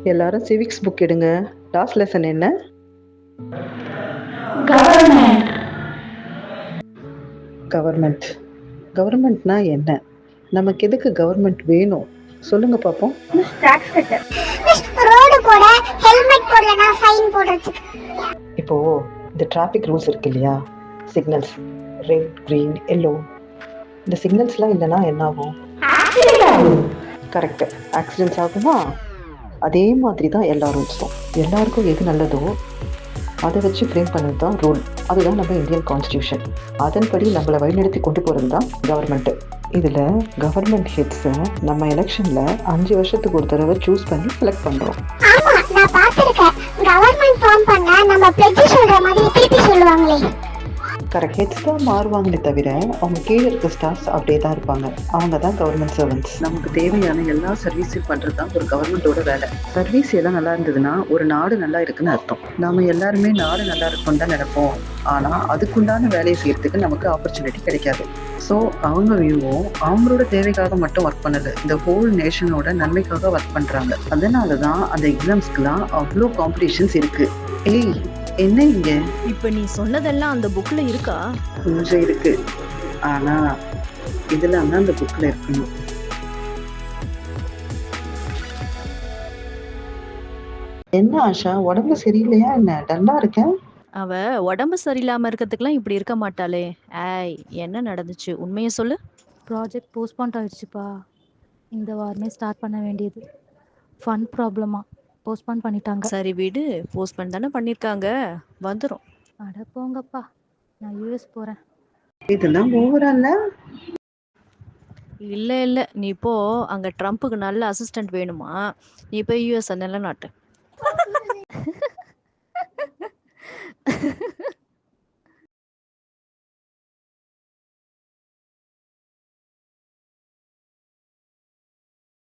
எல்லாரும் civics book எடுங்க. Last lesson என்ன? கவர்மெண்ட். கவர்மெண்ட். கவர்மெண்ட்னா என்ன? நமக்கு எதுக்கு கவர்மெண்ட் வேணும்? சொல்லுங்க பாப்போம். டாக்ஸ் கட்டர். ரோடு போட ஹெல்மெட் போடலனா ஃபைன் போடுறதுக்கு. இப்போ இந்த டிராஃபிக் ரூல்ஸ் இருக்கு இல்லையா? Signals red, green, yellow. இந்த சிக்னல்ஸ்லாம் இல்லைன்னா என்ன ஆகும்? கரெக்ட், ஆக்சிடென்ட்ஸ் ஆகுமா? அதே மாதிரி தான் எல்லா ரூல்ஸும். எல்லாருக்கும் எது நல்லதோ அதை வச்சு ஃப்ரேம் பண்ணது தான் ரூல். அதுதான் நம்ம இந்தியன் கான்ஸ்டியூஷன். அதன்படி நம்மளை வழிநடத்தி கொண்டு போகிறது தான் கவர்மெண்ட்டு. இதில் கவர்மெண்ட் ஹெட்ஸை நம்ம எலெக்ஷனில் 5 வருஷத்துக்கு ஒரு தடவை சூஸ் பண்ணி செலக்ட் பண்ணுறோம். ஆமா, நான் பார்த்திருக்கேன். கவர்மெண்ட் ஃபார்ம் பண்ண நம்ம பிளட்ஜ் சொல்ற மாதிரி திருப்பி சொல்லுவாங்களே. கரெக்ட், ஹெட்ஸ் தான் மாறுவாங்களே தவிர அவங்க கீழே இருக்க ஸ்டாஃப்ஸ் அப்படியே தான் இருப்பாங்க. அவங்க தான் கவர்மெண்ட் சர்வன்ட்ஸ். நமக்கு தேவையான எல்லா சர்வீஸையும் பண்ணுறது தான் ஒரு கவர்மெண்ட்டோட வேலை. சர்வீஸ் எல்லாம் நல்லா இருந்ததுன்னா ஒரு நாடு நல்லா இருக்குன்னு அர்த்தம். நாம எல்லாருமே நாடு நல்லா இருக்குன்னு தான் நினைப்போம். ஆனால் அதுக்குண்டான வேலையை செய்யறதுக்கு நமக்கு ஆப்பர்ச்சுனிட்டி கிடைக்காது. ஸோ அவங்க வியூவும் அவங்களோட தேவைக்காக மட்டும் ஒர்க் பண்ணல, இந்த ஹோல் நேஷனோட நன்மைக்காக ஒர்க் பண்ணுறாங்க. அதனால தான் அந்த எக்ஸாம்ஸ்க்குலாம் அவ்வளோ காம்படிஷன்ஸ் இருக்கு. ஏய், என்ன இங்க? இப்ப நீ சொன்னதெல்லாம் அந்த புக்ல இருக்கா? கொஞ்சம் இருக்கு, ஆனா இதெல்லாம் தான் அந்த புக்ல இருக்கணும். என்ன ஆஷா, உடம்பு சரியில்லையா என்ன? டல்லா இருக்கேன். அவ உடம்பு சரியில்லாம இருக்கிறதுக்கெல்லாம் இப்படி இருக்க மாட்டாளே. ஏய், என்ன நடந்துச்சு? உண்மையை சொல்லு. ப்ராஜெக்ட் போஸ்ட்பாண்ட் ஆயிடுச்சுப்பா. இந்த வாரமே ஸ்டார்ட் பண்ண வேண்டியது. ஃபன் ப்ராப்ளமா போஸ்ட்பான் பண்ணிட்டாங்க. சரி விடு, போஸ்ட்போன் தானே பண்ணிருக்காங்க, வந்துரும். அட போங்கப்பா, நான் யூஎஸ் போகிறேன். இதெல்லாம் ஓவரால. இல்ல இல்ல, நீ இப்போ அங்க ட்ரம்ப்புக்கு நல்ல அசிஸ்டன்ட் வேணுமா? நீ போய் யூஎஸ் நிலநாட்டு.